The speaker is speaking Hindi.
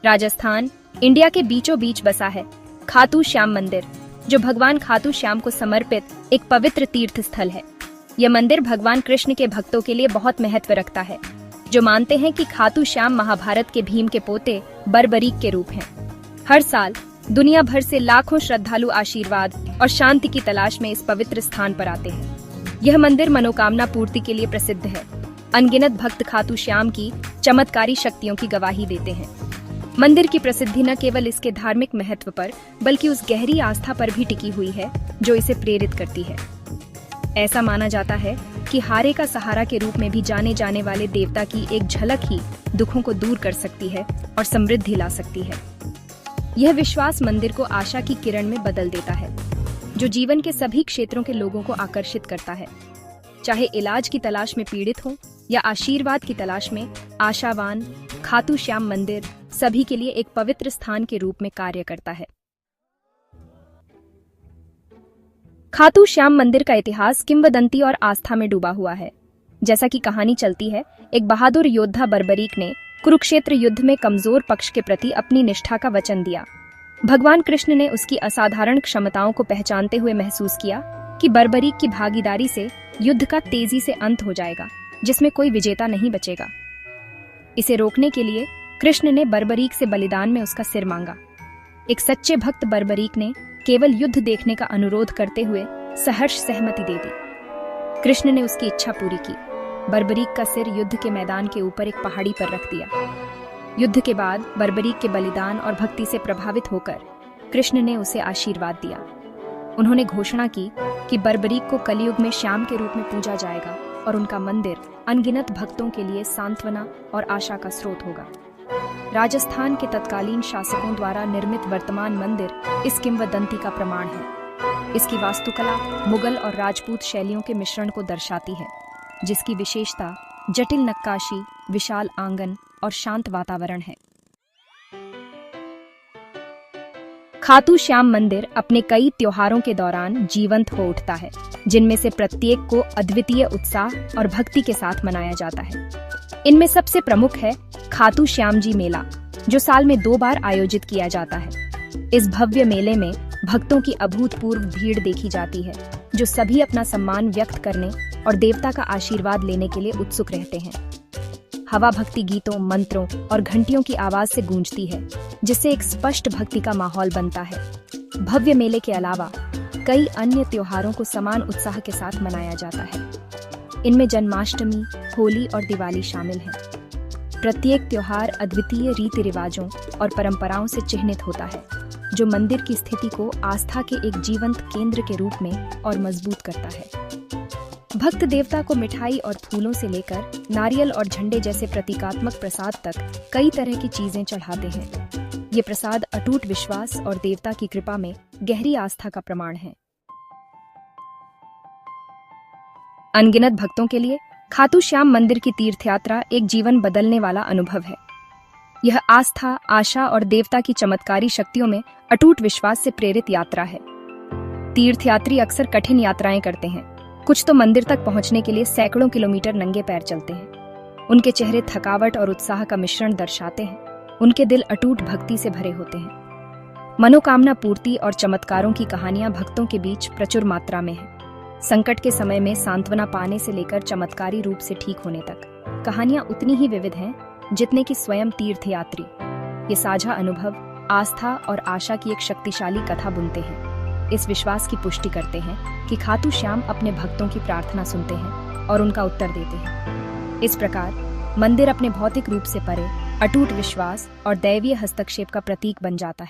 राजस्थान इंडिया के बीचों बीच बसा है खाटू श्याम मंदिर, जो भगवान खाटू श्याम को समर्पित एक पवित्र तीर्थ स्थल है। यह मंदिर भगवान कृष्ण के भक्तों के लिए बहुत महत्व रखता है, जो मानते हैं कि खाटू श्याम महाभारत के भीम के पोते बर्बरीक के रूप हैं। हर साल दुनिया भर से लाखों श्रद्धालु आशीर्वाद और शांति की तलाश में इस पवित्र स्थान पर आते हैं। यह मंदिर मनोकामना पूर्ति के लिए प्रसिद्ध है। अनगिनत भक्त खाटू श्याम की चमत्कारी शक्तियों की गवाही देते हैं। मंदिर की प्रसिद्धि न केवल इसके धार्मिक महत्व पर, बल्कि उस गहरी आस्था पर भी टिकी हुई है जो इसे प्रेरित करती है। ऐसा माना जाता है कि हारे का सहारा के रूप में भी जाने जाने वाले देवता की एक झलक ही दुखों को दूर कर सकती है और समृद्धि ला सकती है। यह विश्वास मंदिर को आशा की किरण में बदल देता है, जो जीवन के सभी क्षेत्रों के लोगों को आकर्षित करता है। चाहे इलाज की तलाश में पीड़ित हो या आशीर्वाद की तलाश में आशावान, खाटू श्याम मंदिर सभी के लिए एक पवित्र स्थान के रूप में कार्य करता है। खाटू श्याम मंदिर का इतिहास किंवदंती और आस्था में डूबा हुआ है। जैसा कि कहानी चलती है, एक बहादुर योद्धा बर्बरीक ने कुरुक्षेत्र युद्ध में कमजोर पक्ष के प्रति अपनी निष्ठा का वचन दिया। भगवान कृष्ण ने उसकी असाधारण क्षमताओं को पहचानते हुए महसूस किया कि बर्बरीक की भागीदारी से युद्ध का तेजी से अंत हो जाएगा, जिसमें कोई विजेता नहीं बचेगा। इसे रोकने के लिए कृष्ण ने बर्बरीक से बलिदान में उसका सिर मांगा। एक सच्चे भक्त बर्बरीक ने केवल युद्ध देखने का अनुरोध करते हुए सहर्ष सहमति दे दी। कृष्ण ने उसकी इच्छा पूरी की। बर्बरीक का सिर युद्ध के मैदान के ऊपर एक पहाड़ी पर रख दिया। युद्ध के बाद बर्बरीक के बलिदान और भक्ति से प्रभावित होकर कृष्ण ने उसे आशीर्वाद दिया। उन्होंने घोषणा की कि बर्बरीक को कलयुग में श्याम के रूप में पूजा जाएगा और उनका मंदिर अनगिनत भक्तों के लिए सांत्वना और आशा का स्रोत होगा। राजस्थान के तत्कालीन शासकों द्वारा निर्मित वर्तमान मंदिर इस किंवदंती का प्रमाण है। इसकी वास्तुकला मुगल और राजपूत शैलियों के मिश्रण को दर्शाती है, जिसकी विशेषता जटिल नक्काशी, विशाल आंगन और शांत वातावरण है। खाटू श्याम मंदिर अपने कई त्योहारों के दौरान जीवंत हो उठता है, जिनमें से प्रत्येक को अद्वितीय उत्साह और भक्ति के साथ मनाया जाता है। इनमें सबसे प्रमुख है खाटू श्याम जी मेला, जो साल में 2 बार आयोजित किया जाता है। इस भव्य मेले में भक्तों की अभूतपूर्व भीड़ देखी जाती है, जो सभी अपना सम्मान व्यक्त करने और देवता का आशीर्वाद लेने के लिए उत्सुक रहते हैं। हवा भक्ति गीतों, मंत्रों और घंटियों की आवाज से गूंजती है, जिससे एक स्पष्ट भक्ति का माहौल बनता है। भव्य मेले के अलावा कई अन्य त्योहारों को समान उत्साह के साथ मनाया जाता है। इनमें जन्माष्टमी, होली और दिवाली शामिल हैं। प्रत्येक त्योहार अद्वितीय रीति रिवाजों और परंपराओं से चिह्नित होता है, जो मंदिर की स्थिति को आस्था के एक जीवंत केंद्र के रूप में और मजबूत करता है। भक्त देवता को मिठाई और फूलों से लेकर नारियल और झंडे जैसे प्रतीकात्मक प्रसाद तक कई तरह की चीजें चढ़ाते हैं। ये प्रसाद अटूट विश्वास और देवता की कृपा में गहरी आस्था का प्रमाण है। अनगिनत भक्तों के लिए खाटू श्याम मंदिर की तीर्थ यात्रा एक जीवन बदलने वाला अनुभव है। यह आस्था, आशा और देवता की चमत्कारी शक्तियों में अटूट विश्वास से प्रेरित यात्रा है। तीर्थयात्री अक्सर कठिन यात्राएं करते हैं। कुछ तो मंदिर तक पहुंचने के लिए सैकड़ों किलोमीटर नंगे पैर चलते हैं। उनके चेहरे थकावट और उत्साह का मिश्रण दर्शाते हैं। उनके दिल अटूट भक्ति से भरे होते हैं। मनोकामना पूर्ति और चमत्कारों की कहानियां भक्तों के बीच प्रचुर मात्रा में है। संकट के समय में सांत्वना पाने से लेकर चमत्कारी रूप से ठीक होने तक कहानियां उतनी ही विविध हैं जितने कि स्वयं तीर्थयात्री। ये साझा अनुभव आस्था और आशा की एक शक्तिशाली कथा बुनते हैं। इस विश्वास की पुष्टि करते हैं कि खाटू श्याम अपने भक्तों की प्रार्थना सुनते हैं और उनका उत्तर देते हैं। इस प्रकार मंदिर अपने भौतिक रूप से परे अटूट विश्वास और दैवीय हस्तक्षेप का प्रतीक बन जाता है।